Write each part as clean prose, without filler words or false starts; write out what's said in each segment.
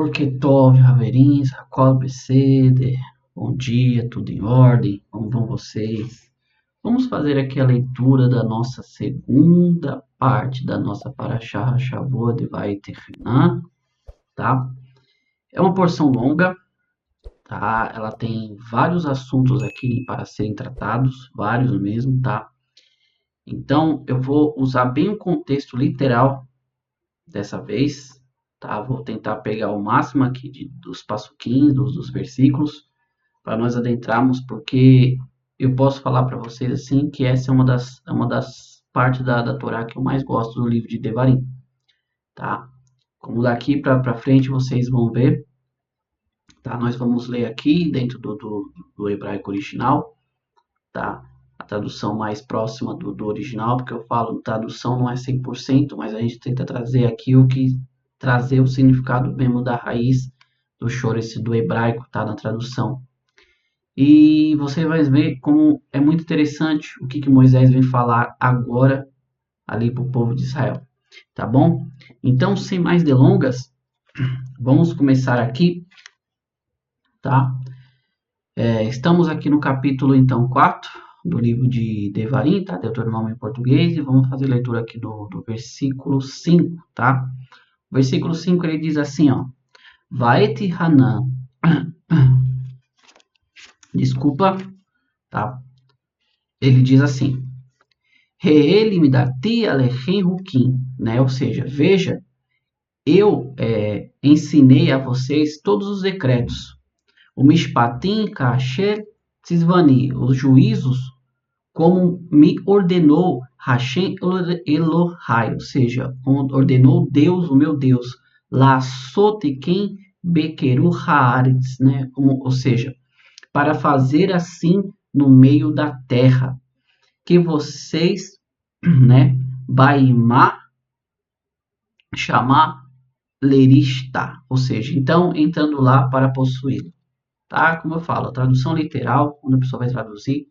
Porque Tov, Haverins, Jacob, Beseder, bom dia, tudo em ordem, como vão vocês? Vamos fazer aqui a leitura da nossa segunda parte da nossa Parashá Shavua de Vaeterrinan, tá? É uma porção longa, tá? Ela tem vários assuntos aqui para serem tratados, vários mesmo, tá? Então, eu vou usar bem o contexto literal dessa vez, tá? Vou tentar pegar o máximo aqui dos passuquins, dos versículos, para nós adentrarmos, porque eu posso falar para vocês assim que essa é uma das partes da Torá que eu mais gosto do livro de Devarim, tá? Como daqui para frente vocês vão ver, tá? Nós vamos ler aqui dentro do hebraico original, tá? A tradução mais próxima do original, porque eu falo tradução não é 100%, mas a gente tenta trazer aqui trazer o significado mesmo da raiz do choro, esse do hebraico, tá? Na tradução. E você vai ver como é muito interessante o que Moisés vem falar agora ali para o povo de Israel, tá bom? Então, sem mais delongas, vamos começar aqui, tá? Estamos aqui no capítulo, então, 4 do livro de Devarim, tá? Deuteronômio em português, e vamos fazer leitura aqui do versículo 5, tá? O versículo 5, ele diz assim, ó. Vaeti Hanan, desculpa, tá? Ele diz assim, Re'eli midati alechem hukim, né? Ou seja, veja, eu ensinei a vocês todos os decretos. O mishpatim kasher tzivani, os juízos, como me ordenou Hashem Elohai, ou seja, ordenou Deus, o meu Deus, la sotekem bekeru haaretz, né? Ou seja, para fazer assim no meio da terra, que vocês, né, baimá, chamar lerista, ou seja, então entrando lá para possuí-lo, tá? Como eu falo, a tradução literal, quando a pessoa vai traduzir,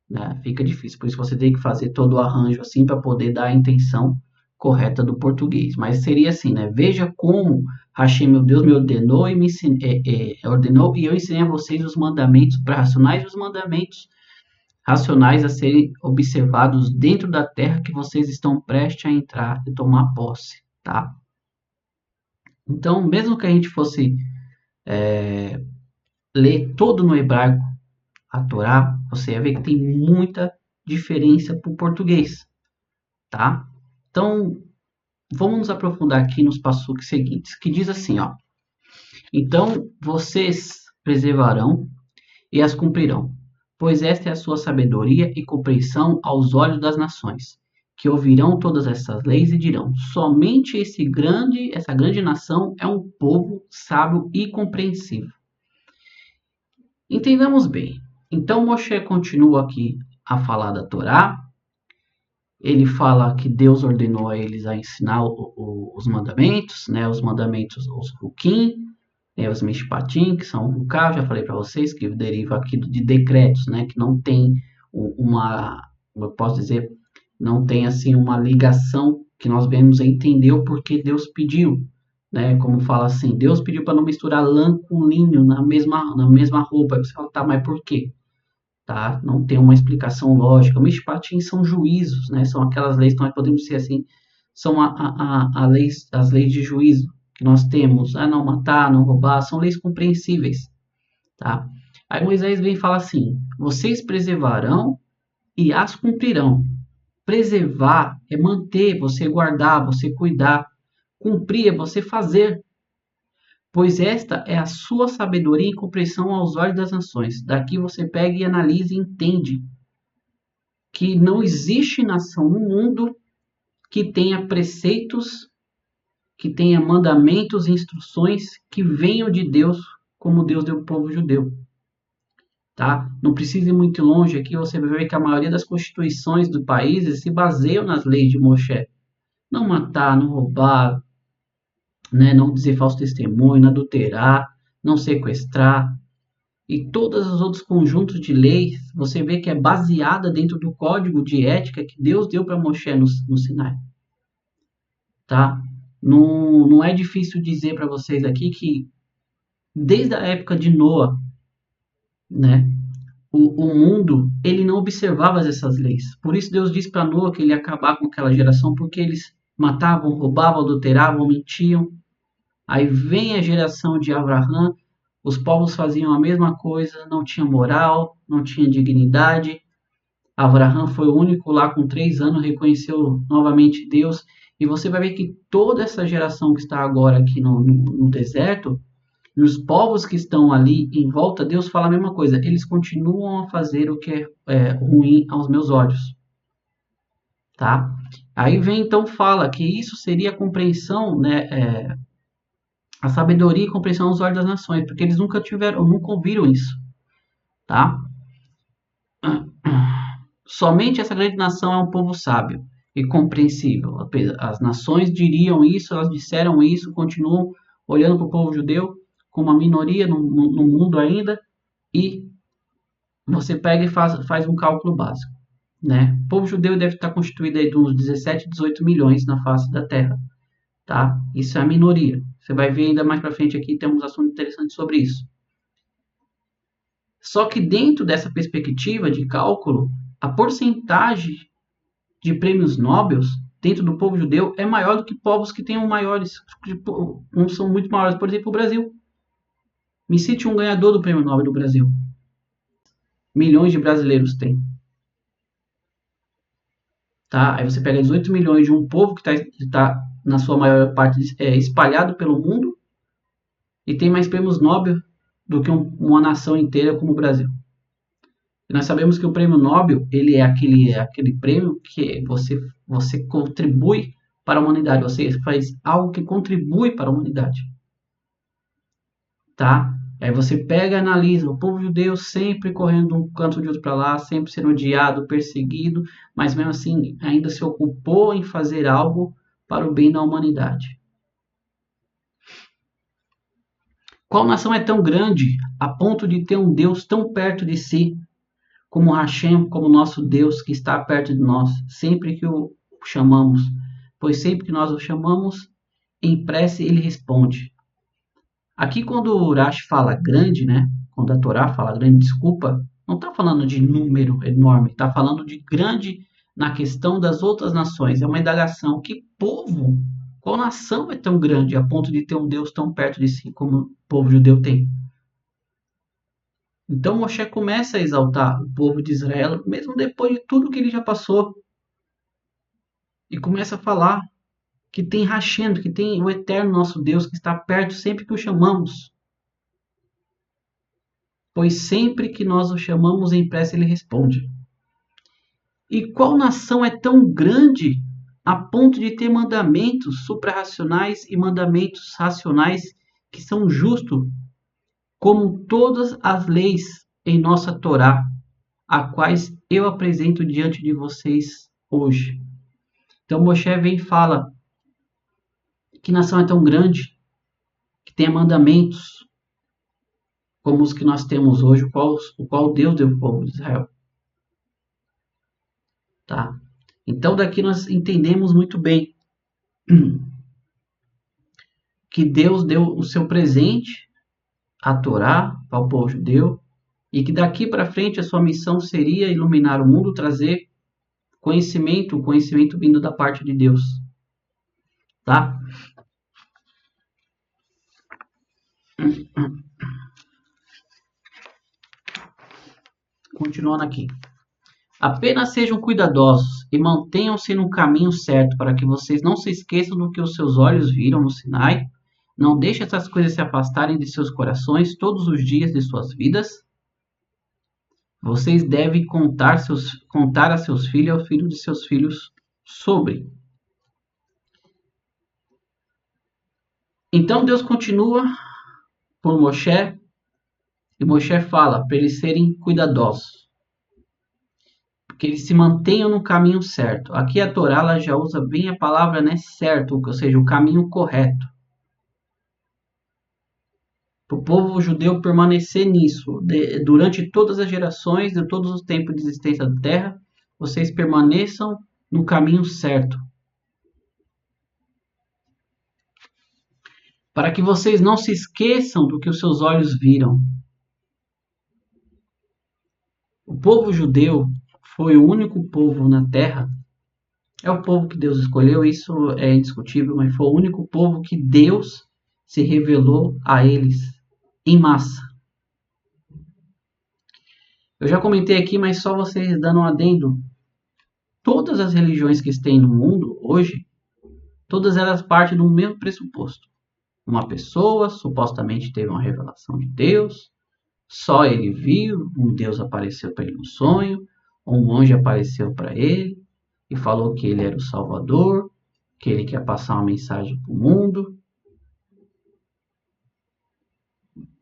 né, fica difícil, por isso você tem que fazer todo o arranjo assim para poder dar a intenção correta do português, mas seria assim, né? Veja como Hashem, meu Deus, me ordenou e ordenou e eu ensinei a vocês os mandamentos racionais e os mandamentos racionais a serem observados dentro da terra que vocês estão prestes a entrar e tomar posse, tá? Então, mesmo que a gente fosse ler todo no hebraico a Torá, você vai ver que tem muita diferença para o português, tá? Então, vamos nos aprofundar aqui nos passuques seguintes, que diz assim, ó. Então, vocês preservarão e as cumprirão, pois esta é a sua sabedoria e compreensão aos olhos das nações, que ouvirão todas essas leis e dirão, somente essa grande nação é um povo sábio e compreensivo. Entendamos bem. Então, Moshe continua aqui a falar da Torá. Ele fala que Deus ordenou a eles a ensinar os mandamentos, né? Os mandamentos, os Hukim, né? Os Mishpatim, que são o Huká, já falei para vocês, que deriva aqui de decretos, né? Que não tem eu posso dizer, não tem assim uma ligação que nós vemos a entender o porquê Deus pediu, né? Como fala assim, Deus pediu para não misturar lã com linho na mesma roupa. Aí você fala, tá, mas por quê? Tá? Não tem uma explicação lógica. Mishpatim são juízos, né? São aquelas leis que nós podemos dizer assim, são as leis de juízo que nós temos. Não matar, não roubar, são leis compreensíveis, tá? Aí Moisés vem e fala assim, vocês preservarão e as cumprirão. Preservar é manter, você guardar, você cuidar. Cumprir é você fazer. Pois esta é a sua sabedoria e compreensão aos olhos das nações. Daqui você pega e analisa e entende que não existe nação no mundo que tenha preceitos, que tenha mandamentos e instruções que venham de Deus, como Deus deu ao povo judeu. Tá? Não precisa ir muito longe aqui, você vai ver que a maioria das constituições do país se baseiam nas leis de Moshe. Não matar, não roubar, né, não dizer falso testemunho, não adulterar, não sequestrar, e todos os outros conjuntos de leis, você vê que é baseada dentro do código de ética que Deus deu para Moshe no Sinai. Tá? Não é difícil dizer para vocês aqui que desde a época de Noa, né, o mundo ele não observava essas leis. Por isso Deus disse para Noa que ele ia acabar com aquela geração, porque eles matavam, roubavam, adulteravam, mentiam. Aí vem a geração de Abraão, os povos faziam a mesma coisa, não tinha moral, não tinha dignidade. Abraão foi o único lá com 3 anos, reconheceu novamente Deus. E você vai ver que toda essa geração que está agora aqui no deserto, e os povos que estão ali em volta, Deus fala a mesma coisa. Eles continuam a fazer o que é ruim aos meus olhos. Tá? Aí vem então fala que isso seria a compreensão, né, a sabedoria e compreensão aos olhos das nações, porque eles nunca ouviram isso. Tá? Somente essa grande nação é um povo sábio e compreensível. As nações diriam isso, elas disseram isso, continuam olhando para o povo judeu como uma minoria no mundo ainda, e você pega e faz um cálculo básico. Né? O povo judeu deve estar constituído aí de uns 17, 18 milhões na face da Terra. Tá? Isso é a minoria. Você vai ver ainda mais para frente aqui, temos assuntos interessantes sobre isso. Só que dentro dessa perspectiva de cálculo, a porcentagem de prêmios Nobel dentro do povo judeu é maior do que povos que tenham maiores, não são muito maiores, por exemplo, o Brasil. Me cite um ganhador do prêmio Nobel do Brasil. Milhões de brasileiros tem. Tá? Aí você pega 18 milhões de um povo que está na sua maior parte espalhado pelo mundo e tem mais prêmios Nobel do que uma nação inteira como o Brasil. E nós sabemos que o prêmio Nobel ele é aquele prêmio que você contribui para a humanidade, você faz algo que contribui para a humanidade. Tá? Aí você pega e analisa o povo judeu sempre correndo de um canto de outro para lá, sempre sendo odiado, perseguido, mas mesmo assim ainda se ocupou em fazer algo para o bem da humanidade. Qual nação é tão grande a ponto de ter um Deus tão perto de si como Hashem, como nosso Deus que está perto de nós, sempre que o chamamos? Pois sempre que nós o chamamos, em prece ele responde. Aqui quando o Urash fala grande, né? Quando a Torá fala grande, desculpa, não está falando de número enorme, está falando de grande na questão das outras nações. É uma indagação. Que povo, qual nação é tão grande a ponto de ter um Deus tão perto de si como o povo judeu tem? Então Moshe começa a exaltar o povo de Israel, mesmo depois de tudo que ele já passou. E começa a falar que tem Hashem, que tem o eterno nosso Deus que está perto sempre que o chamamos. Pois sempre que nós o chamamos em prece ele responde. E qual nação é tão grande a ponto de ter mandamentos suprarracionais e mandamentos racionais que são justos, como todas as leis em nossa Torá, a quais eu apresento diante de vocês hoje? Então Moshe vem e fala: que nação é tão grande que tem mandamentos como os que nós temos hoje, o qual Deus deu ao povo de Israel. Tá? Então daqui nós entendemos muito bem que Deus deu o seu presente, a Torá, para o povo judeu, e que daqui para frente a sua missão seria iluminar o mundo, trazer conhecimento, o conhecimento vindo da parte de Deus. Tá? Continuando aqui. Apenas sejam cuidadosos e mantenham-se no caminho certo para que vocês não se esqueçam do que os seus olhos viram no Sinai. Não deixe essas coisas se afastarem de seus corações todos os dias de suas vidas. Vocês devem contar a seus filhos e aos filhos de seus filhos sobre. Então Deus continua por Moshe, e Moshe fala para eles serem cuidadosos, que eles se mantenham no caminho certo. Aqui a Torá ela já usa bem a palavra, né, certo, ou seja, o caminho correto. Para o povo judeu permanecer nisso, durante todas as gerações, de todos os tempos de existência da Terra, vocês permaneçam no caminho certo. para que vocês não se esqueçam do que os seus olhos viram. O povo judeu foi o único povo na terra. É o povo que Deus escolheu, isso é indiscutível, mas foi o único povo que Deus se revelou a eles em massa. Eu já comentei aqui, mas só vocês dando um adendo. Todas as religiões que tem no mundo hoje, todas elas partem do mesmo pressuposto. Uma pessoa supostamente teve uma revelação de Deus, só ele viu, um Deus apareceu para ele no sonho, ou um anjo apareceu para ele e falou que ele era o Salvador, que ele quer passar uma mensagem para o mundo,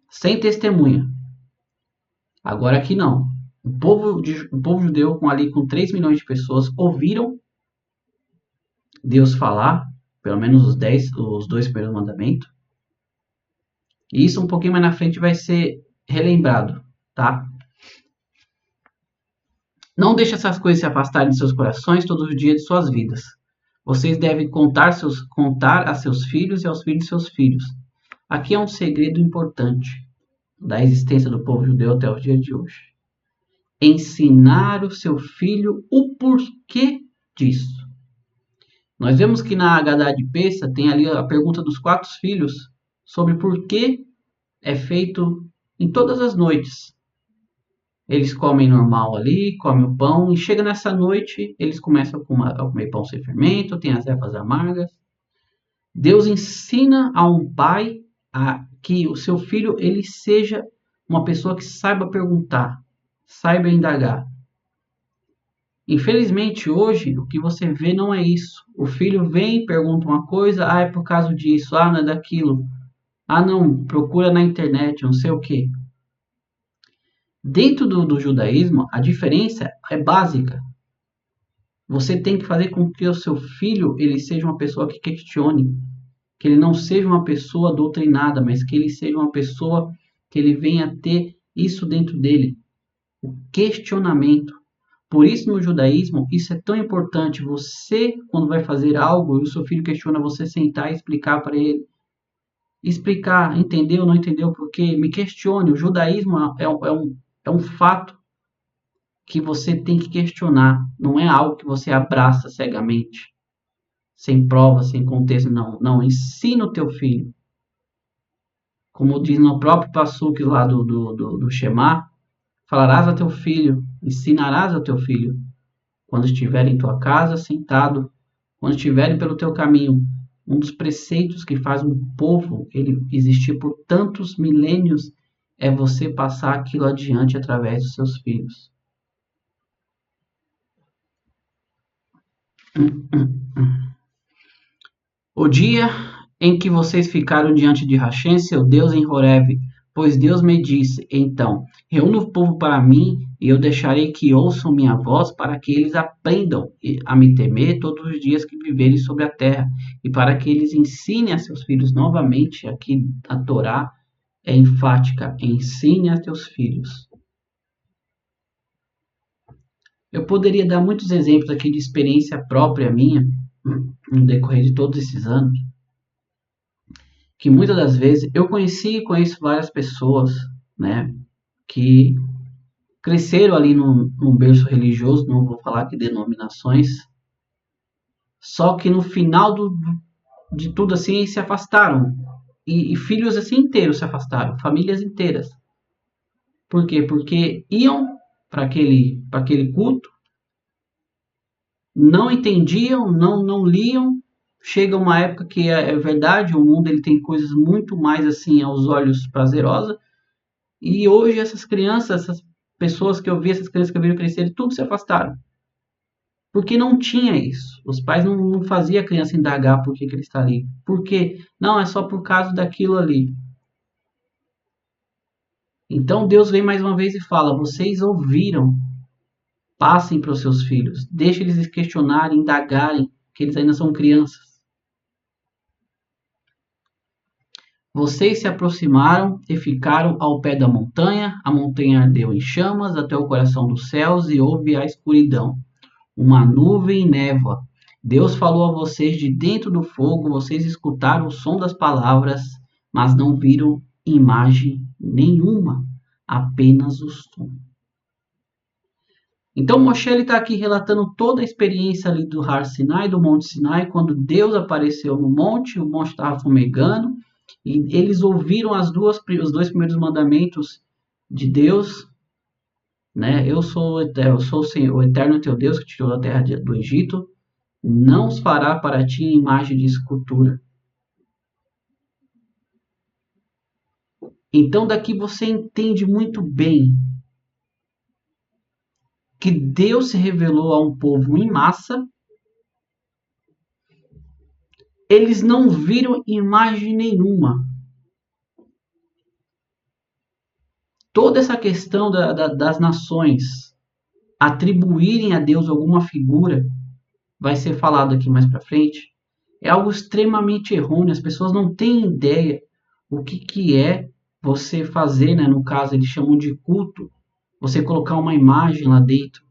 sem testemunha. Agora aqui não. O povo judeu, com 3 milhões de pessoas, ouviram Deus falar, pelo menos os 2 primeiros mandamentos. E isso um pouquinho mais na frente vai ser relembrado, tá? Não deixe essas coisas se afastarem de seus corações todos os dias de suas vidas. Vocês devem contar a seus filhos e aos filhos de seus filhos. Aqui é um segredo importante da existência do povo judeu até os dias de hoje. Ensinar o seu filho o porquê disso. Nós vemos que na Haggadah de Pessa tem ali a pergunta dos 4 filhos sobre por que é feito em todas as noites. Eles comem normal ali, comem o pão, e chega nessa noite, eles começam a comer pão sem fermento, tem as ervas amargas. Deus ensina a um pai que o seu filho ele seja uma pessoa que saiba perguntar, saiba indagar. Infelizmente, hoje, o que você vê não é isso. O filho vem e pergunta uma coisa, é por causa disso, não é daquilo. Não, procura na internet, não sei o quê. Dentro do judaísmo, a diferença é básica. Você tem que fazer com que o seu filho ele seja uma pessoa que questione, que ele não seja uma pessoa doutrinada, mas que ele seja uma pessoa que ele venha a ter isso dentro dele, o questionamento. Por isso, no judaísmo, isso é tão importante. Você, quando vai fazer algo e o seu filho questiona, você sentar e explicar para ele. Explicar, entendeu, não entendeu, porque me questione. O judaísmo é um fato que você tem que questionar. Não é algo que você abraça cegamente, sem prova, sem contexto. Não, ensina o teu filho. Como diz no próprio passuque lá do Shema, falarás a teu filho, ensinarás a teu filho, quando estiver em tua casa sentado, quando estiverem pelo teu caminho. Um dos preceitos que faz um povo ele existir por tantos milênios é você passar aquilo adiante através dos seus filhos. O dia em que vocês ficaram diante de Hashem, seu Deus, em Horeb, pois Deus me disse, então, reúna o povo para mim, e eu deixarei que ouçam minha voz, para que eles aprendam a me temer todos os dias que viverem sobre a terra, e para que eles ensinem a seus filhos novamente. Aqui a Torá é enfática, ensine a teus filhos. Eu poderia dar muitos exemplos aqui de experiência própria minha, no decorrer de todos esses anos, que muitas das vezes eu conheci e conheço várias pessoas, né, que cresceram ali num berço religioso, não vou falar que denominações, só que no final de tudo assim se afastaram, e filhos assim inteiros se afastaram, famílias inteiras. Por quê? Porque iam para aquele culto, não entendiam, não liam. Chega uma época que é verdade, o mundo ele tem coisas muito mais assim aos olhos prazerosas. E hoje essas crianças, essas pessoas que eu vi, essas crianças que eu vi crescer, tudo se afastaram. Porque não tinha isso. Os pais não faziam a criança indagar por que ele está ali. Por quê? Não, é só por causa daquilo ali. Então Deus vem mais uma vez e fala, vocês ouviram, passem para os seus filhos. Deixe eles questionarem, indagarem, que eles ainda são crianças. Vocês se aproximaram e ficaram ao pé da montanha. A montanha ardeu em chamas até o coração dos céus e houve a escuridão, uma nuvem e névoa. Deus falou a vocês de dentro do fogo, vocês escutaram o som das palavras mas não viram imagem nenhuma, apenas o som. Então Moshe está aqui relatando toda a experiência ali do Har Sinai, do Monte Sinai, quando Deus apareceu no monte, o monte estava fumegando, e eles ouviram os dois primeiros mandamentos de Deus, né? Eu sou o Senhor, o eterno teu Deus que te tirou da terra do Egito, não os fará para ti imagem de escultura. Então daqui você entende muito bem que Deus se revelou a um povo em massa. Eles não viram imagem nenhuma. Toda essa questão das nações atribuírem a Deus alguma figura, vai ser falado aqui mais para frente, é algo extremamente errôneo. As pessoas não têm ideia o que é você fazer, né? No caso, eles chamam de culto, você colocar uma imagem lá dentro.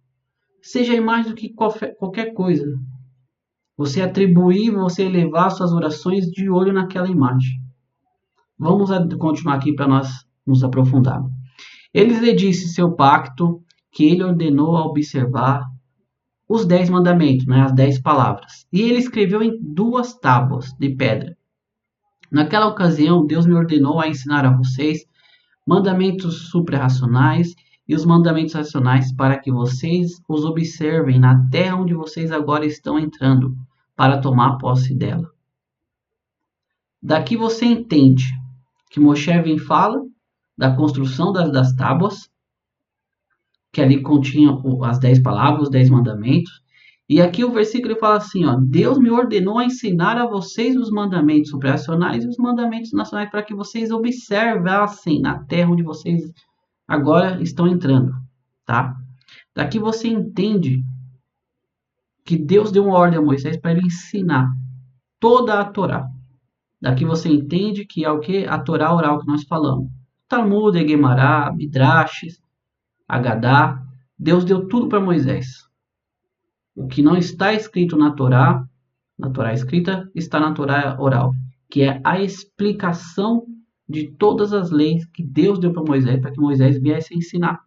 Seja a imagem do que qualquer coisa. Você atribuir, você elevar suas orações de olho naquela imagem. Vamos continuar aqui para nós nos aprofundarmos. Eles lhe disse seu pacto, que ele ordenou a observar os 10 mandamentos, né, as 10 palavras. E ele escreveu em 2 tábuas de pedra. Naquela ocasião, Deus me ordenou a ensinar a vocês mandamentos suprarracionais e os mandamentos racionais para que vocês os observem na terra onde vocês agora estão entrando, para tomar posse dela. Daqui você entende que Moshe vem e fala da construção das tábuas, que ali continha as 10 palavras, os 10 mandamentos. E aqui o versículo fala assim, ó, Deus me ordenou a ensinar a vocês os mandamentos suprarracionais e os mandamentos nacionais para que vocês observassem na terra onde vocês agora estão entrando, tá? Daqui você entende que Deus deu uma ordem a Moisés para ele ensinar toda a Torá. Daqui você entende que é o que? A Torá oral que nós falamos. Talmud, Guemará, Midrashes, Agadá. Deus deu tudo para Moisés. O que não está escrito na Torá escrita, está na Torá oral, que é a explicação de todas as leis que Deus deu para Moisés, para que Moisés viesse a ensinar.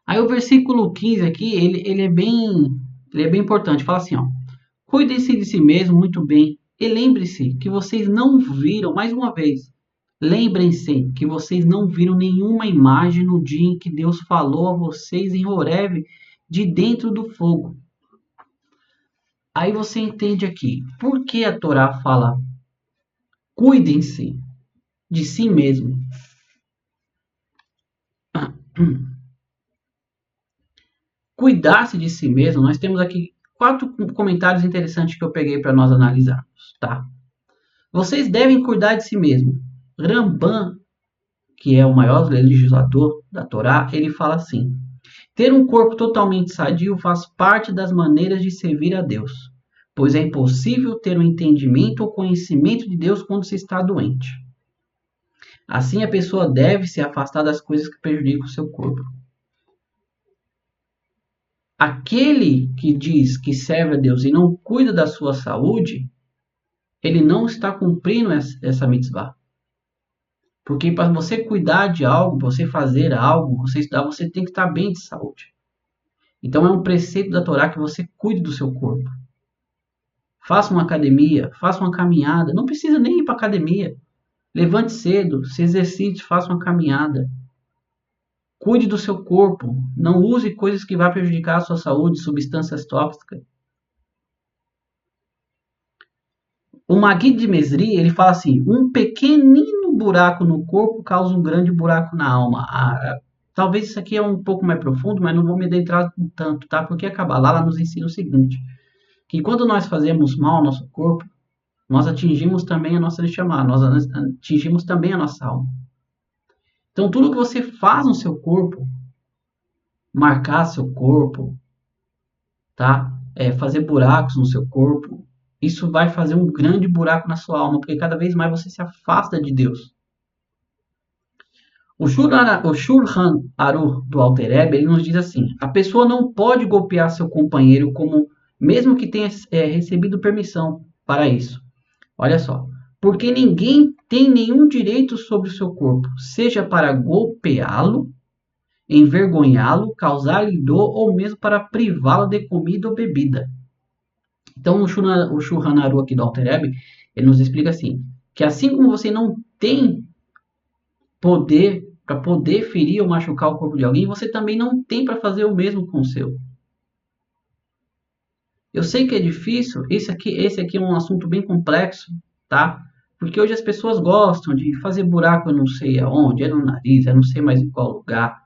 Aí o versículo 15 aqui, ele é bem importante. Fala assim, ó, cuidem-se de si mesmo muito bem e lembre-se que vocês não viram, mais uma vez, lembrem-se que vocês não viram nenhuma imagem no dia em que Deus falou a vocês em Horebe, de dentro do fogo. Aí você entende aqui, por que a Torá fala cuidem-se de si mesmo? Cuidar-se de si mesmo, nós temos aqui 4 comentários interessantes que eu peguei para nós analisarmos, tá? Vocês devem cuidar de si mesmo. Ramban, que é o maior legislador da Torá, ele fala assim: ter um corpo totalmente sadio faz parte das maneiras de servir a Deus, pois é impossível ter um entendimento ou conhecimento de Deus quando se está doente. Assim, a pessoa deve se afastar das coisas que prejudicam o seu corpo. Aquele que diz que serve a Deus e não cuida da sua saúde, ele não está cumprindo essa mitzvah. Porque para você cuidar de algo, você fazer algo, você estudar, você tem que estar bem de saúde. Então é um preceito da Torá que você cuide do seu corpo. Faça uma academia, faça uma caminhada. Não precisa nem ir para academia. Levante cedo, se exercite, faça uma caminhada. Cuide do seu corpo. Não use coisas que vão prejudicar a sua saúde, substâncias tóxicas. O Maguid de Mesri, ele fala assim, um pequenino buraco no corpo causa um grande buraco na alma. Talvez isso aqui é um pouco mais profundo, mas não vou me adentrar tanto, tá? Porque a Kabbalah nos ensina o seguinte, que quando nós fazemos mal ao nosso corpo, nós atingimos também a nossa Neshama, nós atingimos também a nossa alma. Então, tudo que você faz no seu corpo, marcar seu corpo, tá? Fazer buracos no seu corpo, isso vai fazer um grande buraco na sua alma, porque cada vez mais você se afasta de Deus. O Shulchan Aruch do Alter Rebbe, ele nos diz assim, a pessoa não pode golpear seu companheiro mesmo que tenha recebido permissão para isso. Olha só, porque ninguém tem nenhum direito sobre o seu corpo, seja para golpeá-lo, envergonhá-lo, causar-lhe dor ou mesmo para privá-lo de comida ou bebida. Então, o Shulchan Aruch aqui do Alter Rebbe, ele nos explica assim, que assim como você não tem poder para poder ferir ou machucar o corpo de alguém, você também não tem para fazer o mesmo com o seu. Eu sei que é difícil, esse aqui é um assunto bem complexo, tá? Porque hoje as pessoas gostam de fazer buraco eu não sei aonde, é no nariz, eu não sei mais em qual lugar.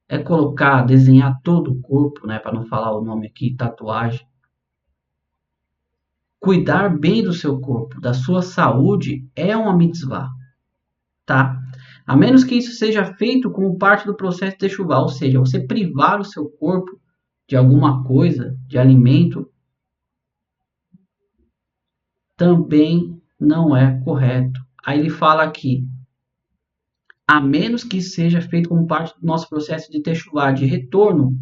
É colocar, desenhar todo o corpo, né? Para não falar o nome aqui, tatuagem. Cuidar bem do seu corpo, da sua saúde, é uma mitzvah, tá? A menos que isso seja feito como parte do processo de techuvá, ou seja, você privar o seu corpo de alguma coisa, de alimento, também não é correto. Aí ele fala aqui, a menos que seja feito como parte do nosso processo de techuvá, de retorno,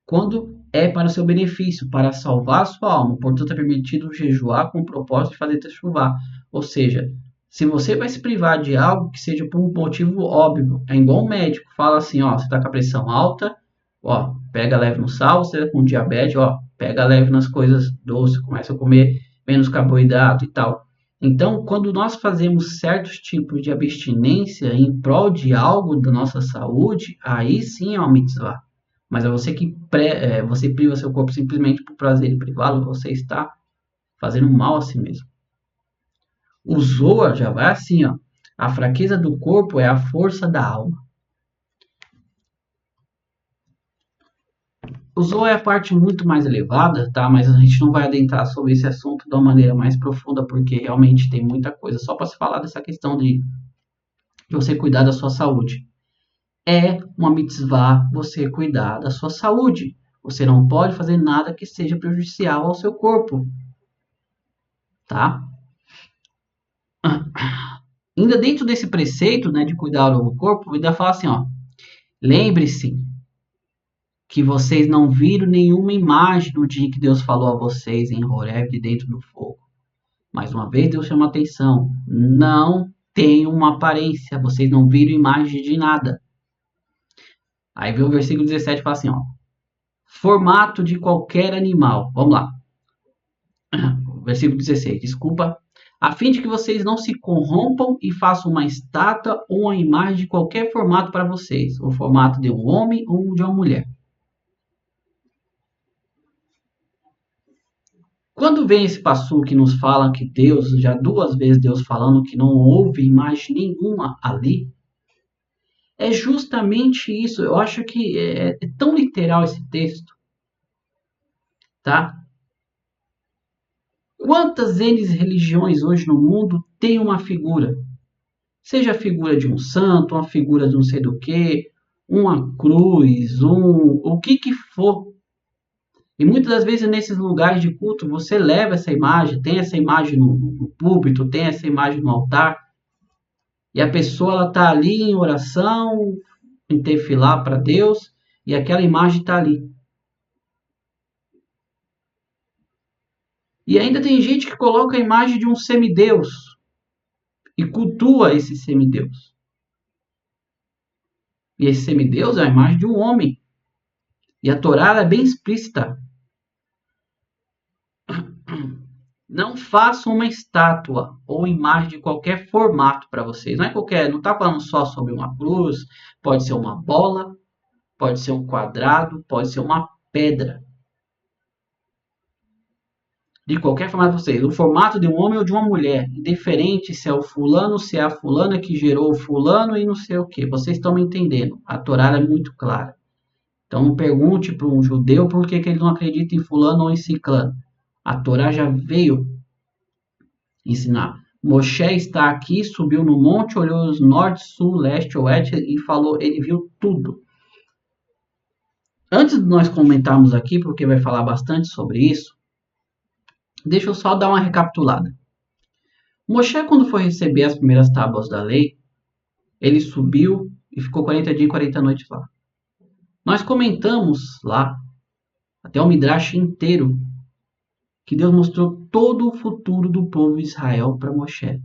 quando é para o seu benefício, para salvar a sua alma. Portanto, é permitido jejuar com o propósito de fazer techuvá. Ou seja, se você vai se privar de algo que seja por um motivo óbvio, é igual um médico fala assim, ó, você está com a pressão alta, ó, pega leve no sal, você está com diabetes, ó, pega leve nas coisas doces, começa a comer menos carboidrato e tal. Então, quando nós fazemos certos tipos de abstinência em prol de algo da nossa saúde, aí sim é uma mitzvah. Mas é você que você priva seu corpo simplesmente por prazer e privá-lo, você está fazendo mal a si mesmo. O Zohar já vai assim, ó. A fraqueza do corpo é a força da alma. O Zohar é a parte muito mais elevada, tá? Mas a gente não vai adentrar sobre esse assunto de uma maneira mais profunda, porque realmente tem muita coisa só para se falar dessa questão de você cuidar da sua saúde. É uma mitzvah você cuidar da sua saúde. Você não pode fazer nada que seja prejudicial ao seu corpo, tá? Ainda dentro desse preceito, né, de cuidar do corpo, ainda fala assim, ó, lembre-se que vocês não viram nenhuma imagem no dia que Deus falou a vocês em Horeb de dentro do fogo. Mais uma vez Deus chama atenção, não tem uma aparência, vocês não viram imagem de nada. Aí vem o versículo 17 e fala assim, ó, formato de qualquer animal. Vamos lá. Versículo 16, desculpa. A fim de que vocês não se corrompam e façam uma estátua ou uma imagem de qualquer formato para vocês, o formato de um homem ou de uma mulher. Quando vem esse passo que nos fala que Deus, já duas vezes Deus falando que não houve imagem nenhuma ali, é justamente isso. Eu acho que é tão literal esse texto, tá? Quantas religiões hoje no mundo têm uma figura? Seja a figura de um santo, uma figura de não sei do que, uma cruz, o que for. E muitas das vezes nesses lugares de culto você leva essa imagem, tem essa imagem no púlpito, tem essa imagem no altar, e a pessoa ela está ali em oração, em tefilar para Deus, e aquela imagem está ali. E ainda tem gente que coloca a imagem de um semideus e cultua esse semideus. E esse semideus é a imagem de um homem. E a Torá é bem explícita. Não façam uma estátua ou imagem de qualquer formato para vocês. Não é qualquer, não está falando só sobre uma cruz, pode ser uma bola, pode ser um quadrado, pode ser uma pedra. De qualquer formato de vocês, o formato de um homem ou de uma mulher, indiferente se é o fulano, se é a fulana que gerou o fulano e não sei o que. Vocês estão me entendendo? A Torá é muito clara. Então não pergunte para um judeu por que ele não acredita em fulano ou em ciclano. A Torá já veio ensinar. Moshe está aqui, subiu no monte, olhou os norte, sul, leste, oeste e falou, ele viu tudo. Antes de nós comentarmos aqui, porque vai falar bastante sobre isso, deixa eu só dar uma recapitulada. Moshe, quando foi receber as primeiras tábuas da lei, ele subiu e ficou 40 dias e 40 noites lá. Nós comentamos lá, até o Midrash inteiro, que Deus mostrou todo o futuro do povo de Israel para Moshe.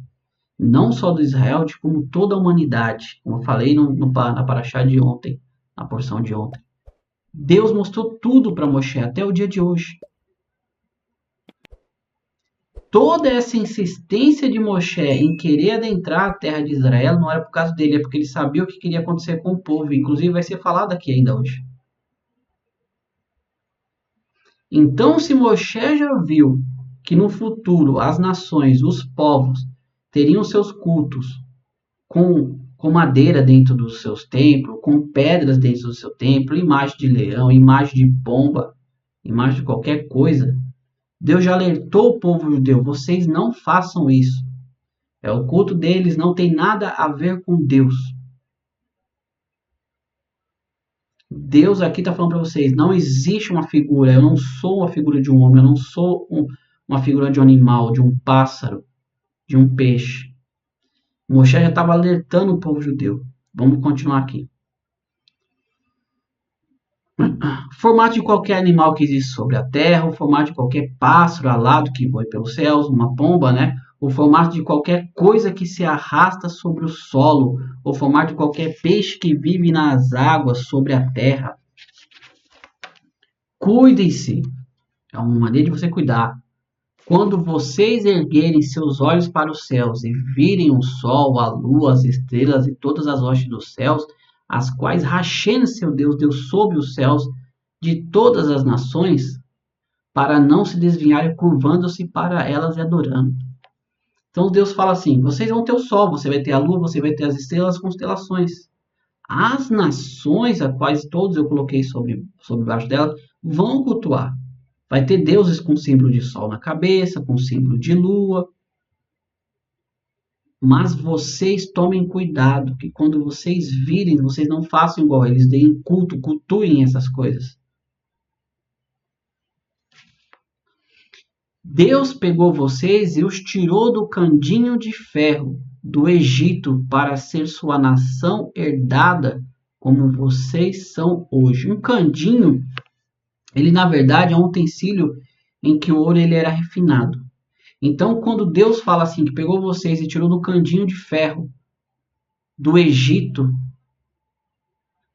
Não só do Israel, como toda a humanidade. Como eu falei na paraxá de ontem, na porção de ontem. Deus mostrou tudo para Moshe até o dia de hoje. Toda essa insistência de Moshe em querer adentrar a terra de Israel não era por causa dele, é porque ele sabia o que queria acontecer com o povo. Inclusive vai ser falado aqui ainda hoje. Então, se Moshe já viu que no futuro as nações, os povos, teriam seus cultos com madeira dentro dos seus templos, com pedras dentro do seu templo, imagem de leão, imagem de pomba, imagem de qualquer coisa, Deus já alertou o povo judeu, vocês não façam isso. O culto deles não tem nada a ver com Deus. Deus aqui está falando para vocês, não existe uma figura, eu não sou uma figura de um homem, eu não sou uma figura de um animal, de um pássaro, de um peixe. Moshe já estava alertando o povo judeu. Vamos continuar aqui. O formato de qualquer animal que existe sobre a terra, o formato de qualquer pássaro alado que voe pelos céus, uma pomba, né? O formato de qualquer coisa que se arrasta sobre o solo, o formato de qualquer peixe que vive nas águas sobre a terra. Cuidem-se. É uma maneira de você cuidar. Quando vocês erguerem seus olhos para os céus e virem o sol, a lua, as estrelas e todas as hostes dos céus, as quais Hashem, seu Deus, deu sobre os céus de todas as nações, para não se desviarem, curvando-se para elas e adorando. Então Deus fala assim, vocês vão ter o sol, você vai ter a lua, você vai ter as estrelas, as constelações. As nações, a quais todos eu coloquei sobre baixo delas, vão cultuar. Vai ter deuses com símbolo de sol na cabeça, com símbolo de lua. Mas vocês tomem cuidado, que quando vocês virem, vocês não façam igual eles, deem culto, cultuem essas coisas. Deus pegou vocês e os tirou do candinho de ferro do Egito para ser sua nação herdada como vocês são hoje. Um candinho, ele na verdade é um utensílio em que o ouro ele era refinado. Então, quando Deus fala assim, que pegou vocês e tirou do candinho de ferro do Egito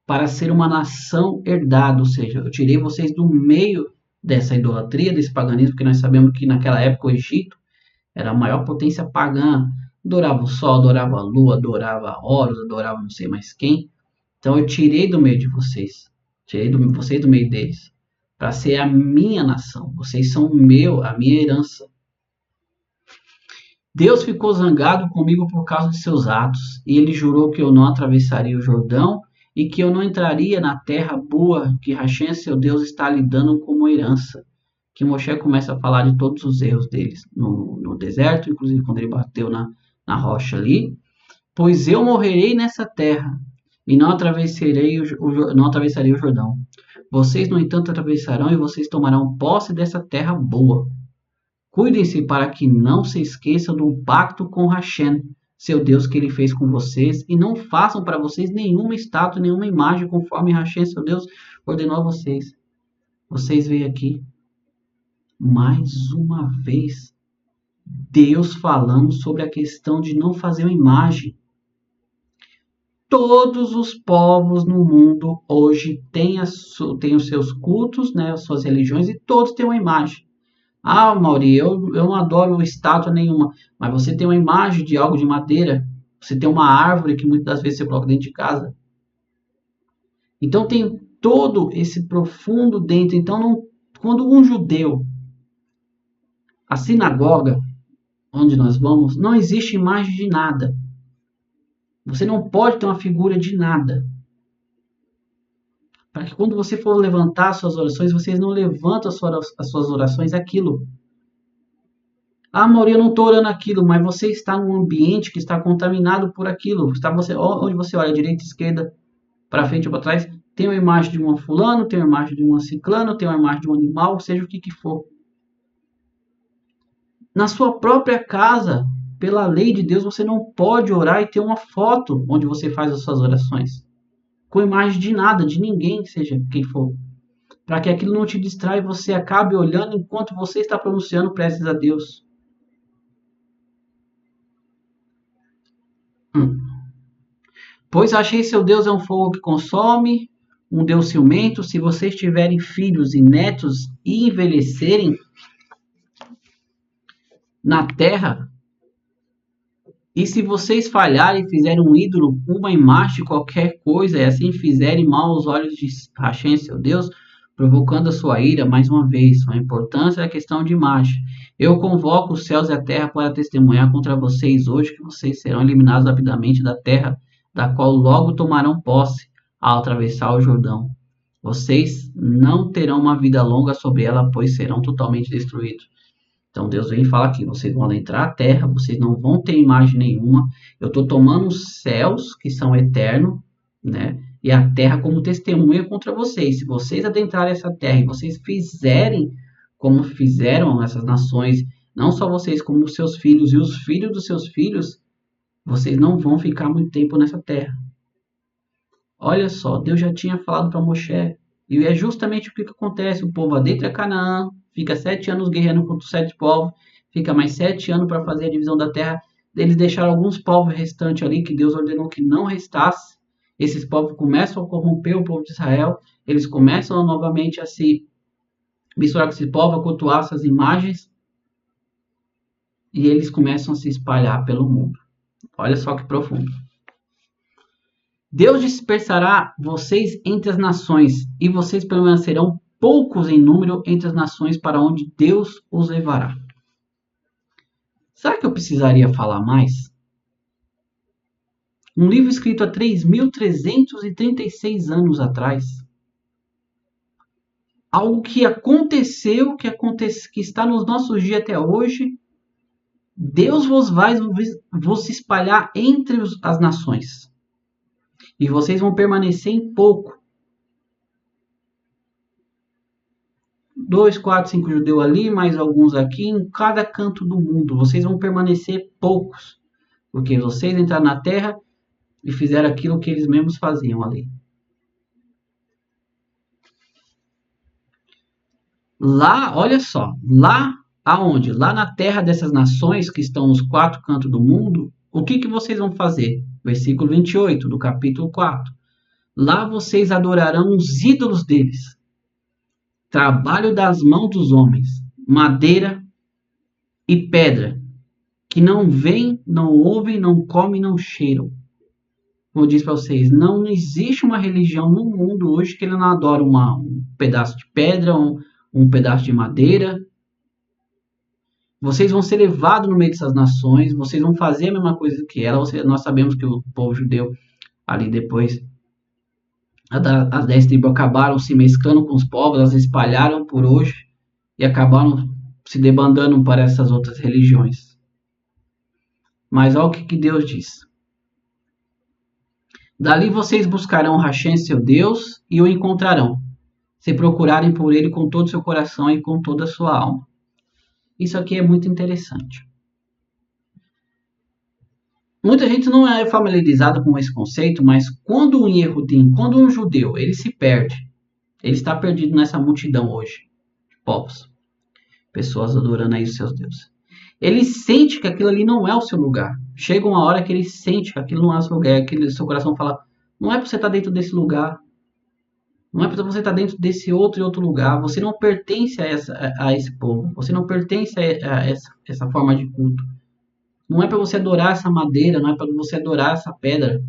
para ser uma nação herdada, ou seja, eu tirei vocês do meio dessa idolatria, desse paganismo, porque nós sabemos que naquela época o Egito era a maior potência pagã, adorava o sol, adorava a lua, adorava Horus, adorava não sei mais quem. Então eu tirei do meio de vocês, vocês do meio deles, para ser a minha nação, vocês são a minha herança. Deus ficou zangado comigo por causa de seus atos, e ele jurou que eu não atravessaria o Jordão e que eu não entraria na terra boa que Hashem, seu Deus, está lhe dando como herança. Que Moshe começa a falar de todos os erros deles no deserto, inclusive quando ele bateu na rocha ali. Pois eu morrerei nessa terra e não atravessarei o Jordão. Vocês, no entanto, atravessarão e vocês tomarão posse dessa terra boa. Cuidem-se para que não se esqueçam do pacto com Hashem, seu Deus, que ele fez com vocês, e não façam para vocês nenhuma estátua, nenhuma imagem, conforme Hashem, seu Deus, ordenou a vocês. Vocês veem aqui, mais uma vez, Deus falando sobre a questão de não fazer uma imagem. Todos os povos no mundo hoje têm os seus cultos, né, as suas religiões, e todos têm uma imagem. Ah, Mauri, eu não adoro estátua nenhuma, mas você tem uma imagem de algo de madeira, você tem uma árvore que muitas das vezes você coloca dentro de casa. Então tem todo esse profundo dentro. Então, quando um judeu, a sinagoga, onde nós vamos, não existe imagem de nada. Você não pode ter uma figura de nada. Para que quando você for levantar suas orações, vocês não levantam as suas orações aquilo. Ah, Mauri, eu não estou orando aquilo, mas você está num ambiente que está contaminado por aquilo. Onde você olha, direita, esquerda, para frente ou para trás, tem uma imagem de um fulano, tem uma imagem de um ciclano, tem uma imagem de um animal, seja o que for. Na sua própria casa, pela lei de Deus, você não pode orar e ter uma foto onde você faz as suas orações. Com imagem de nada, de ninguém, seja quem for. para que aquilo não te distraia e você acabe olhando enquanto você está pronunciando preces a Deus. Pois achei seu Deus é um fogo que consome, um Deus ciumento. Se vocês tiverem filhos e netos e envelhecerem na terra, e se vocês falharem e fizerem um ídolo, uma imagem de qualquer coisa, e assim fizerem mal aos olhos de Hashem, seu Deus, provocando a sua ira, mais uma vez, a importância da questão de imagem. Eu convoco os céus e a terra para testemunhar contra vocês hoje que vocês serão eliminados rapidamente da terra, da qual logo tomarão posse ao atravessar o Jordão. Vocês não terão uma vida longa sobre ela, pois serão totalmente destruídos. Então Deus vem e fala aqui, vocês vão adentrar a terra, vocês não vão ter imagem nenhuma. Eu estou tomando os céus, que são eternos, né? E a terra como testemunha contra vocês. Se vocês adentrarem essa terra e vocês fizerem como fizeram essas nações, não só vocês, como os seus filhos e os filhos dos seus filhos, vocês não vão ficar muito tempo nessa terra. Olha só, Deus já tinha falado para Moshe. E é justamente o que acontece. O povo adentra Canaã, fica 7 anos guerreando contra os 7 povos, fica mais 7 anos para fazer a divisão da terra. Eles deixaram alguns povos restantes ali que Deus ordenou que não restasse. Esses povos começam a corromper o povo de Israel. Eles começam novamente a se misturar com esse povo, a cultuar essas imagens. E eles começam a se espalhar pelo mundo. Olha só que profundo. Deus dispersará vocês entre as nações, e vocês permanecerão poucos em número entre as nações para onde Deus os levará. Será que eu precisaria falar mais? Um livro escrito há 3.336 anos atrás. Algo que aconteceu, que está nos nossos dias até hoje. Deus vai vos espalhar entre as nações. E vocês vão permanecer em pouco. 2, 4, 5 judeus ali, mais alguns aqui, em cada canto do mundo. Vocês vão permanecer poucos. Porque vocês entraram na terra e fizeram aquilo que eles mesmos faziam ali. Lá, olha só, lá aonde? Lá na terra dessas nações que estão nos 4 cantos do mundo, o que vocês vão fazer? Versículo 28 do capítulo 4. Lá vocês adorarão os ídolos deles. Trabalho das mãos dos homens, madeira e pedra, que não veem, não ouvem, não comem, não cheiram. Como eu disse para vocês, não existe uma religião no mundo hoje que ele não adora um pedaço de pedra, um pedaço de madeira. Vocês vão ser levados no meio dessas nações, vocês vão fazer a mesma coisa que ela. Nós sabemos que o povo judeu, ali depois, as 10 tribos acabaram se mesclando com os povos, elas espalharam por hoje e acabaram se debandando para essas outras religiões. Mas olha o que Deus diz. Dali vocês buscarão Hashem, seu Deus, e o encontrarão, se procurarem por ele com todo o seu coração e com toda a sua alma. Isso aqui é muito interessante. Muita gente não é familiarizada com esse conceito, mas quando um judeu, ele se perde, ele está perdido nessa multidão hoje, de povos, pessoas adorando aí os seus deuses. Ele sente que aquilo ali não é o seu lugar. Chega uma hora que ele sente que aquilo não é o seu lugar, que seu coração fala, não é para você estar dentro desse lugar, não é para você estar dentro desse outro lugar. Você não pertence a esse povo. Você não pertence a essa forma de culto. Não é para você adorar essa madeira. Não é para você adorar essa pedra.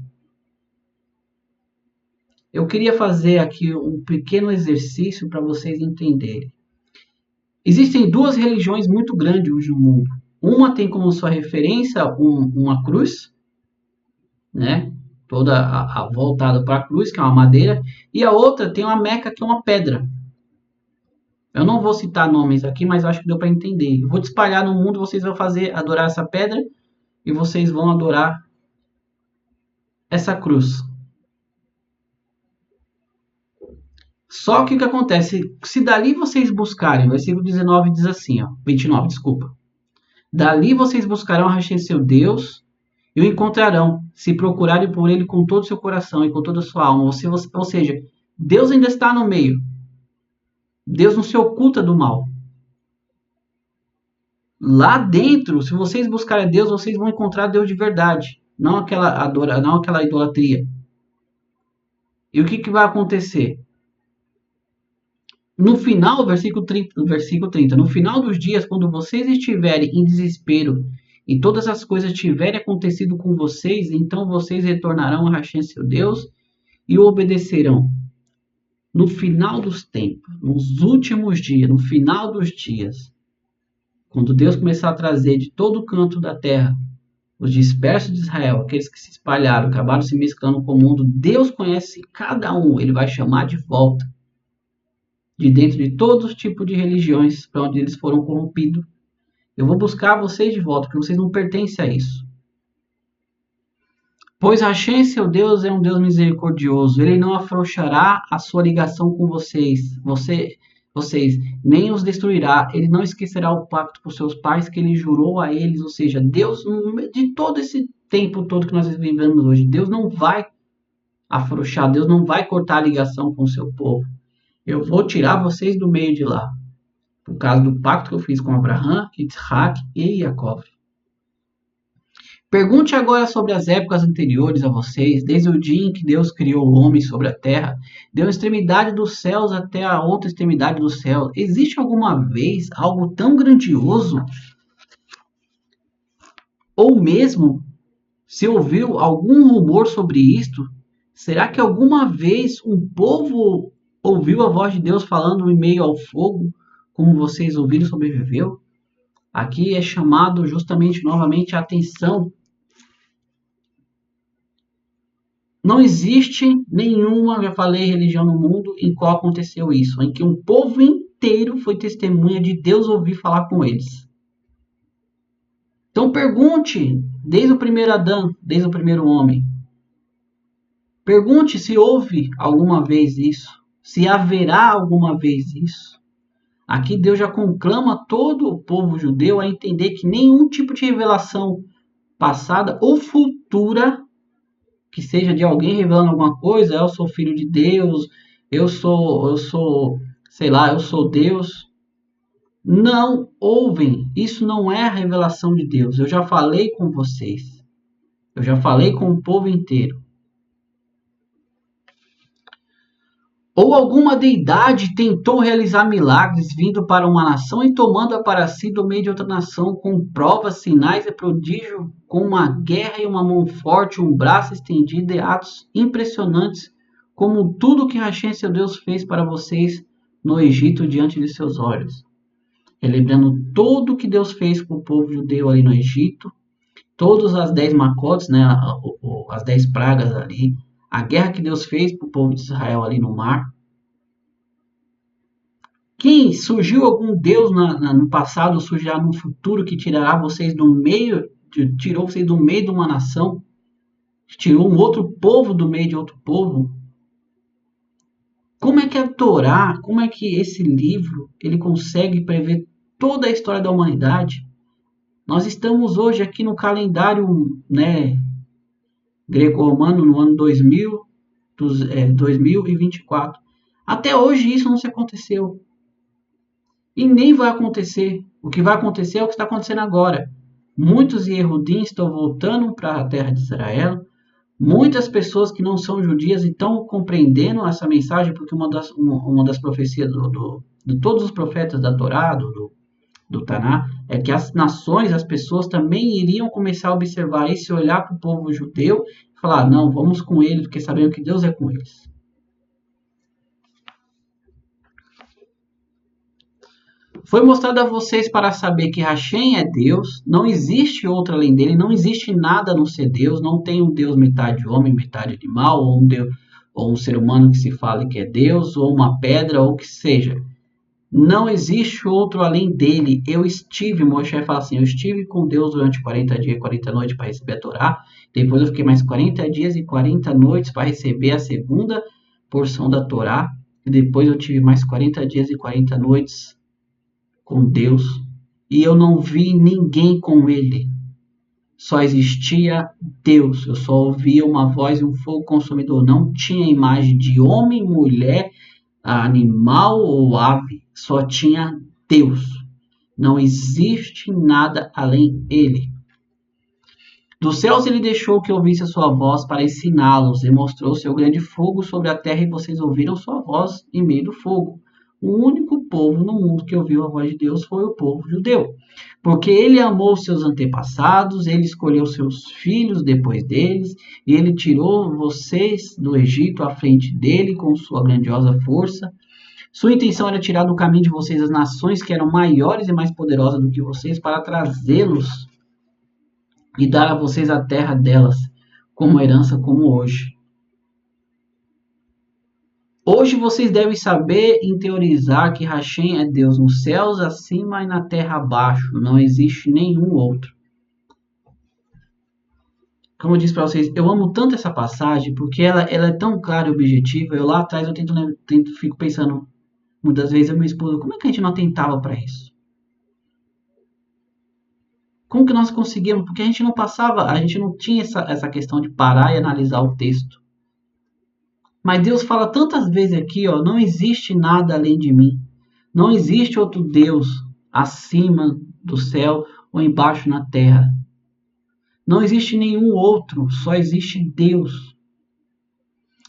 Eu queria fazer aqui um pequeno exercício para vocês entenderem. Existem 2 religiões muito grandes hoje no mundo. Uma tem como sua referência uma cruz, né? Toda voltada para a cruz, que é uma madeira, e a outra tem uma Meca, que é uma pedra. Eu não vou citar nomes aqui, mas acho que deu para entender. Eu vou te espalhar no mundo, vocês vão adorar essa pedra, e vocês vão adorar essa cruz. Só que o que acontece? Se dali vocês buscarem, o versículo 19 diz assim, 29, desculpa. Dali vocês buscarão Hashem, seu Deus, e o encontrarão, se procurarem por ele com todo o seu coração e com toda a sua alma. Ou seja, Deus ainda está no meio. Deus não se oculta do mal. Lá dentro, se vocês buscarem a Deus, vocês vão encontrar Deus de verdade, não aquela idolatria. E o que vai acontecer? No final, versículo 30, no final dos dias, quando vocês estiverem em desespero e todas as coisas tiverem acontecido com vocês, então vocês retornarão a Hashem, seu Deus, e o obedecerão. No final dos tempos, nos últimos dias, no final dos dias, quando Deus começar a trazer de todo o canto da terra os dispersos de Israel, aqueles que se espalharam, acabaram se mesclando com o mundo, Deus conhece cada um, ele vai chamar de volta de dentro de todos os tipos de religiões para onde eles foram corrompidos. Eu vou buscar vocês de volta, porque vocês não pertencem a isso. Pois Hashem, seu Deus, é um Deus misericordioso. Ele não afrouxará a sua ligação com vocês, nem os destruirá. Ele não esquecerá o pacto com seus pais que ele jurou a eles. Ou seja, Deus, de todo esse tempo todo que nós vivemos hoje, Deus não vai afrouxar, Deus não vai cortar a ligação com o seu povo. Eu vou tirar vocês do meio de lá, por causa do pacto que eu fiz com Abraão, Isaac e Jacó. Pergunte agora sobre as épocas anteriores a vocês, desde o dia em que Deus criou o homem sobre a terra, deu a extremidade dos céus até a outra extremidade do céu. Existe alguma vez algo tão grandioso? Ou mesmo, se ouviu algum rumor sobre isto, será que alguma vez um povo ouviu a voz de Deus falando em meio ao fogo, como vocês ouviram e sobreviveu? Aqui é chamado justamente novamente a atenção. Não existe nenhuma, já falei, religião no mundo em qual aconteceu isso, em que um povo inteiro foi testemunha de Deus ouvir falar com eles. Então pergunte, desde o primeiro Adão, desde o primeiro homem, pergunte se houve alguma vez isso, se haverá alguma vez isso. Aqui Deus já conclama todo o povo judeu a entender que nenhum tipo de revelação passada ou futura, que seja de alguém revelando alguma coisa, eu sou filho de Deus, eu sou Deus, não ouvem. Isso não é a revelação de Deus. Eu já falei com vocês. Eu já falei com o povo inteiro. Ou alguma deidade tentou realizar milagres vindo para uma nação e tomando-a para si do meio de outra nação, com provas, sinais e prodígio, com uma guerra e uma mão forte, um braço estendido e atos impressionantes, como tudo que Hashem, seu Deus, fez para vocês no Egito diante de seus olhos. Relembrando tudo que Deus fez com o povo judeu ali no Egito, todas as 10 macotes, né, as 10 pragas ali, a guerra que Deus fez para o povo de Israel ali no mar. Quem surgiu algum Deus no passado, surgirá no futuro, que tirará vocês do meio, tirou vocês do meio de uma nação, tirou um outro povo do meio de outro povo. Como é que a Torá, como é que esse livro, ele consegue prever toda a história da humanidade? Nós estamos hoje aqui no calendário, né, greco-romano no ano 2024. Até hoje isso não se aconteceu. E nem vai acontecer. O que vai acontecer é o que está acontecendo agora. Muitos Yehudim estão voltando para a terra de Israel. Muitas pessoas que não são judias estão compreendendo essa mensagem, porque uma das profecias de todos os profetas da Torá, do Taná, é que as nações, as pessoas também iriam começar a observar isso e olhar para o povo judeu e falar, não, vamos com eles, porque sabemos que Deus é com eles. Foi mostrado a vocês para saber que Hashem é Deus, não existe outro além dele, não existe nada a não ser Deus, não tem um Deus metade homem, metade animal, ou um ser humano que se fale que é Deus, ou uma pedra, ou o que seja. Não existe outro além dele. Moisés fala assim, eu estive com Deus durante 40 dias e 40 noites para receber a Torá. Depois eu fiquei mais 40 dias e 40 noites para receber a segunda porção da Torá. E depois eu tive mais 40 dias e 40 noites com Deus. E eu não vi ninguém com ele. Só existia Deus. Eu só ouvia uma voz e um fogo consumidor. Não tinha imagem de homem, mulher, animal ou ave, só tinha Deus. Não existe nada além dele. Dos céus ele deixou que ouvisse a sua voz para ensiná-los, e mostrou seu grande fogo sobre a terra, e vocês ouviram sua voz em meio do fogo. O único povo no mundo que ouviu a voz de Deus foi o povo judeu. Porque ele amou seus antepassados, ele escolheu seus filhos depois deles, e ele tirou vocês do Egito à frente dele com sua grandiosa força. Sua intenção era tirar do caminho de vocês as nações que eram maiores e mais poderosas do que vocês, para trazê-los e dar a vocês a terra delas como herança, como hoje. Hoje vocês devem saber e teorizar que Hashem é Deus nos céus acima e na terra abaixo. Não existe nenhum outro. Como eu disse para vocês, eu amo tanto essa passagem porque ela é tão clara e objetiva. Eu lá atrás eu fico pensando, muitas vezes a minha esposa, como é que a gente não atentava para isso? Como que nós conseguimos? Porque a gente não passava, a gente não tinha essa questão de parar e analisar o texto. Mas Deus fala tantas vezes aqui, ó, não existe nada além de mim. Não existe outro Deus acima do céu ou embaixo na terra. Não existe nenhum outro, só existe Deus.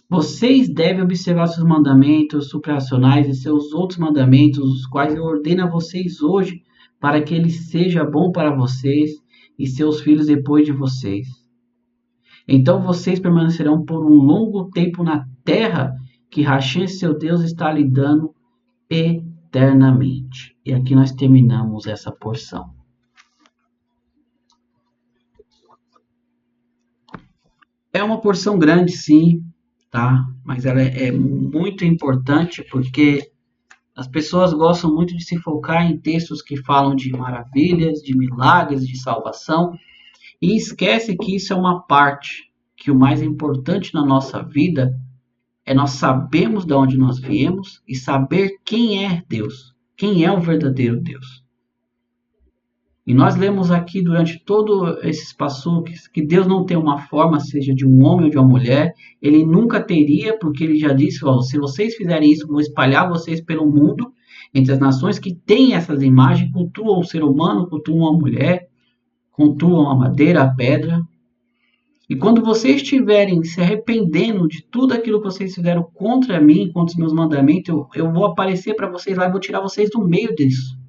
Vocês devem observar seus mandamentos supranacionais e seus outros mandamentos, os quais eu ordeno a vocês hoje, para que ele seja bom para vocês e seus filhos depois de vocês. Então vocês permanecerão por um longo tempo na terra que Hashem, seu Deus, está lhe dando eternamente. E aqui nós terminamos essa porção. É uma porção grande, sim, tá? Mas ela é muito importante porque as pessoas gostam muito de se focar em textos que falam de maravilhas, de milagres, de salvação, e esquece que isso é uma parte, que o mais importante na nossa vida é nós sabermos de onde nós viemos e saber quem é Deus, quem é o verdadeiro Deus. E nós lemos aqui durante todos esses passuques que Deus não tem uma forma, seja de um homem ou de uma mulher. Ele nunca teria, porque ele já disse, ó, se vocês fizerem isso, eu vou espalhar vocês pelo mundo, entre as nações que têm essas imagens, cultuam o ser humano, cultuam a mulher, cultuam a madeira, a pedra. E quando vocês estiverem se arrependendo de tudo aquilo que vocês fizeram contra mim, contra os meus mandamentos, eu vou aparecer para vocês lá e vou tirar vocês do meio disso.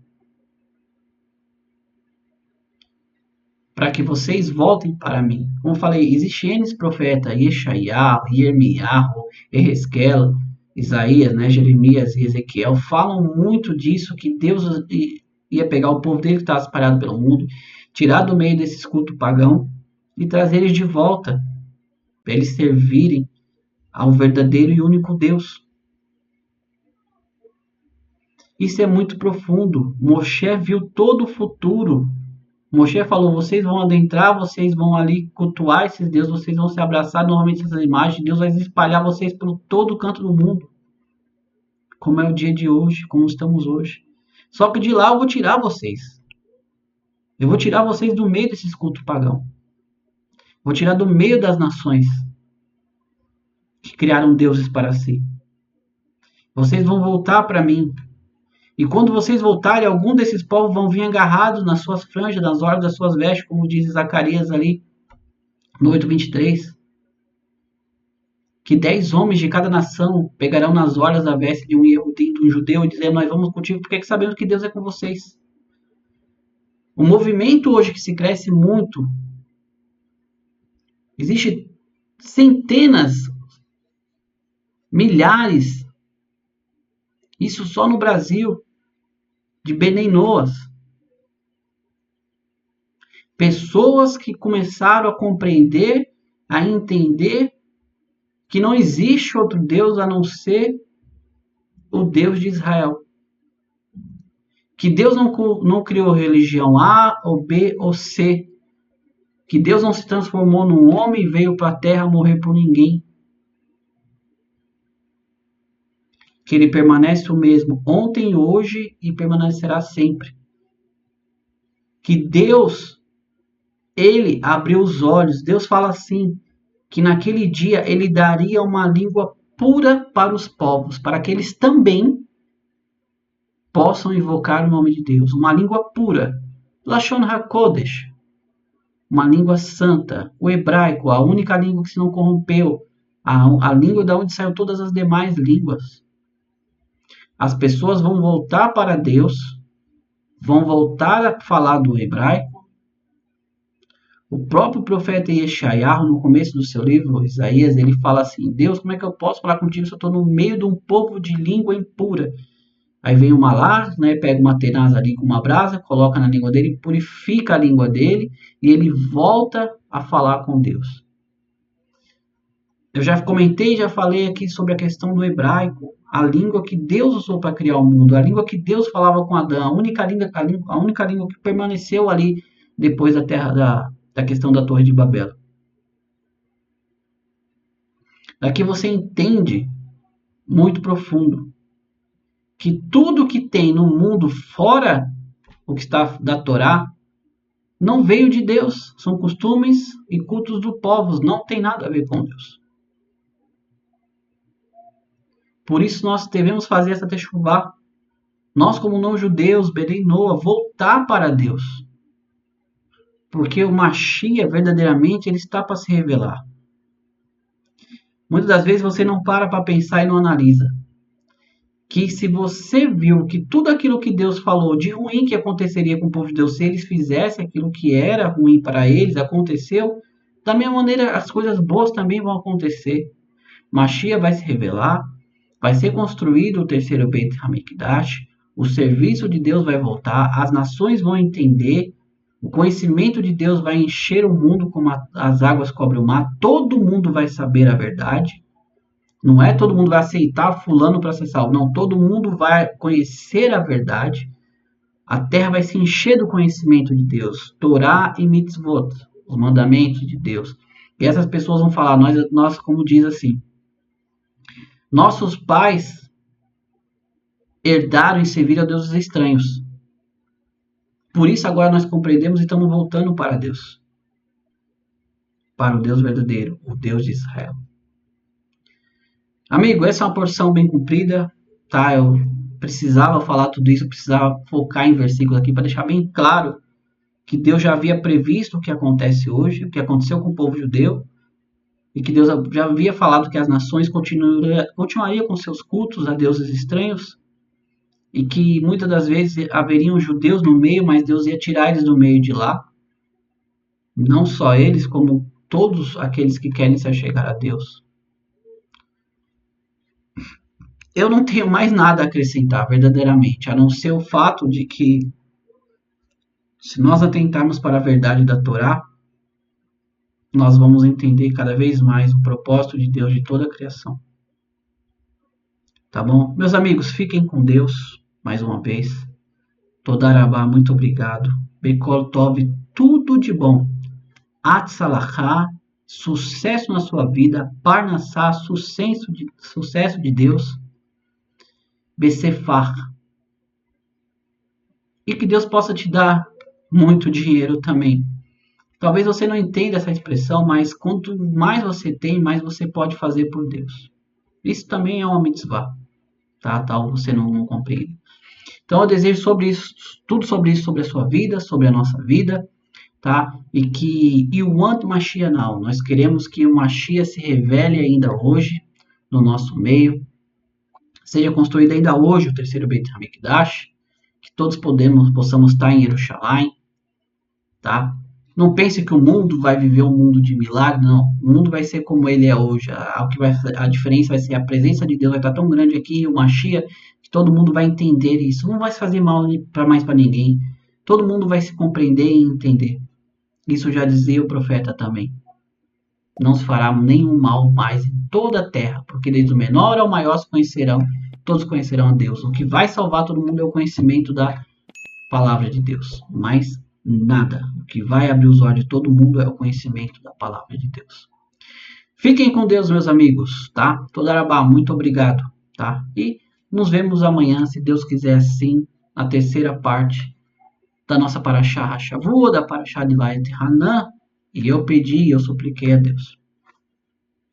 Para que vocês voltem para mim. Como eu falei, existe N profetas, Yeshaiah, Yermiyahu, Ehezkel, Isaías, né, Jeremias e Ezequiel, falam muito disso, que Deus ia pegar o povo dele que estava espalhado pelo mundo, tirar do meio desses cultos pagãos e trazer eles de volta, para eles servirem ao verdadeiro e único Deus. Isso é muito profundo. Moshe viu todo o futuro. Moshe falou, vocês vão adentrar, vocês vão ali cultuar esses deuses, vocês vão se abraçar novamente essas imagens, Deus vai espalhar vocês por todo o canto do mundo. Como é o dia de hoje, como estamos hoje. Só que de lá eu vou tirar vocês. Eu vou tirar vocês do meio desses cultos pagãos. Vou tirar do meio das nações que criaram deuses para si. Vocês vão voltar para mim. E quando vocês voltarem, algum desses povos vão vir agarrados nas suas franjas, nas orlas das suas vestes, como diz Zacarias ali no 8:23. Que 10 homens de cada nação pegarão nas orlas da veste de um judeu e dizendo, nós vamos contigo porque sabemos que Deus é com vocês. O movimento hoje que se cresce muito, existe centenas, milhares, isso só no Brasil, de Bnei Noas. Pessoas que começaram a compreender, a entender que não existe outro Deus a não ser o Deus de Israel. Que Deus não criou religião A ou B ou C. Que Deus não se transformou num homem e veio para a terra morrer por ninguém. Que ele permanece o mesmo ontem, hoje e permanecerá sempre. Que Deus, ele abriu os olhos. Deus fala assim, que naquele dia ele daria uma língua pura para os povos, para que eles também possam invocar o nome de Deus. Uma língua pura. Lashon HaKodesh, uma língua santa. O hebraico, a única língua que se não corrompeu. A língua da onde saíram todas as demais línguas. As pessoas vão voltar para Deus, vão voltar a falar do hebraico. O próprio profeta Yeshayahu, no começo do seu livro, Isaías, ele fala assim: Deus, como é que eu posso falar contigo se eu estou no meio de um povo de língua impura? Aí vem o Malá, né, pega uma tenaz ali com uma brasa, coloca na língua dele, purifica a língua dele e ele volta a falar com Deus. Eu já comentei, já falei aqui sobre a questão do hebraico, a língua que Deus usou para criar o mundo, a língua que Deus falava com Adão, a única língua que permaneceu ali depois da questão da Torre de Babel. Daqui você entende muito profundo que tudo que tem no mundo fora o que está da Torá não veio de Deus, são costumes e cultos dos povos, não tem nada a ver com Deus. Por isso nós devemos fazer essa techuvá. Nós, como não-judeus, Bnei Noah, voltar para Deus. Porque o Mashiach, verdadeiramente, ele está para se revelar. Muitas das vezes você não para pensar e não analisa. Que se você viu que tudo aquilo que Deus falou de ruim que aconteceria com o povo de Deus, se eles fizessem aquilo que era ruim para eles, aconteceu, da mesma maneira as coisas boas também vão acontecer. Mashiach vai se revelar, vai ser construído o terceiro Beit HaMikdash, o serviço de Deus vai voltar, as nações vão entender, o conhecimento de Deus vai encher o mundo como as águas cobrem o mar, todo mundo vai saber a verdade. Não é todo mundo vai aceitar fulano para ser salvo. Não, todo mundo vai conhecer a verdade. A terra vai se encher do conhecimento de Deus. Torá e mitzvot, os mandamentos de Deus. E essas pessoas vão falar, nós como diz assim, nossos pais herdaram e serviram a deuses estranhos. Por isso agora nós compreendemos e estamos voltando para Deus. Para o Deus verdadeiro, o Deus de Israel. Amigo, essa é uma porção bem comprida, tá? Eu precisava falar tudo isso, eu precisava focar em versículos aqui para deixar bem claro que Deus já havia previsto o que acontece hoje, o que aconteceu com o povo judeu, e que Deus já havia falado que as nações continuariam com seus cultos a deuses estranhos, e que muitas das vezes haveriam judeus no meio, mas Deus ia tirar eles do meio de lá. Não só eles, como todos aqueles que querem se achegar a Deus. Eu não tenho mais nada a acrescentar, verdadeiramente, a não ser o fato de que, se nós atentarmos para a verdade da Torá, nós vamos entender cada vez mais o propósito de Deus de toda a criação. Tá bom? Meus amigos, fiquem com Deus, mais uma vez. Todarabá, muito obrigado. Bekol Tov, tudo de bom. Atzalachá, sucesso na sua vida. Parnassá, sucesso de Deus. Becefar. E que Deus possa te dar muito dinheiro também. Talvez você não entenda essa expressão, mas quanto mais você tem, mais você pode fazer por Deus. Isso também é uma mitzvah. Tá? Tal você não compreende. Então eu desejo tudo sobre isso, sobre a sua vida, sobre a nossa vida. Tá? E o want Mashiach now. Nós queremos que o Mashiach se revele ainda hoje no nosso meio. Seja construído ainda hoje o terceiro Beit HaMikdash, que todos possamos estar em Jerusalém, tá? Não pense que o mundo vai viver um mundo de milagre, não. O mundo vai ser como ele é hoje. A diferença vai ser a presença de Deus vai estar tão grande aqui, o Mashiach, que todo mundo vai entender isso. Não vai se fazer mal mais para ninguém. Todo mundo vai se compreender e entender. Isso já dizia o profeta também. Não se fará nenhum mal mais em toda a terra, porque desde o menor ao maior se conhecerão, todos conhecerão a Deus. O que vai salvar todo mundo é o conhecimento da palavra de Deus, mais nada. O que vai abrir os olhos de todo mundo é o conhecimento da palavra de Deus. Fiquem com Deus, meus amigos, tá? Todarabá, muito obrigado, tá? E nos vemos amanhã, se Deus quiser, sim, na terceira parte da nossa Parashá Hashavua, da Parashá de Vaet Hanan. E eu supliquei a Deus.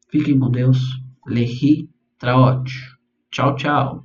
Fiquem com Deus. Lehi Traote. Tchau, tchau.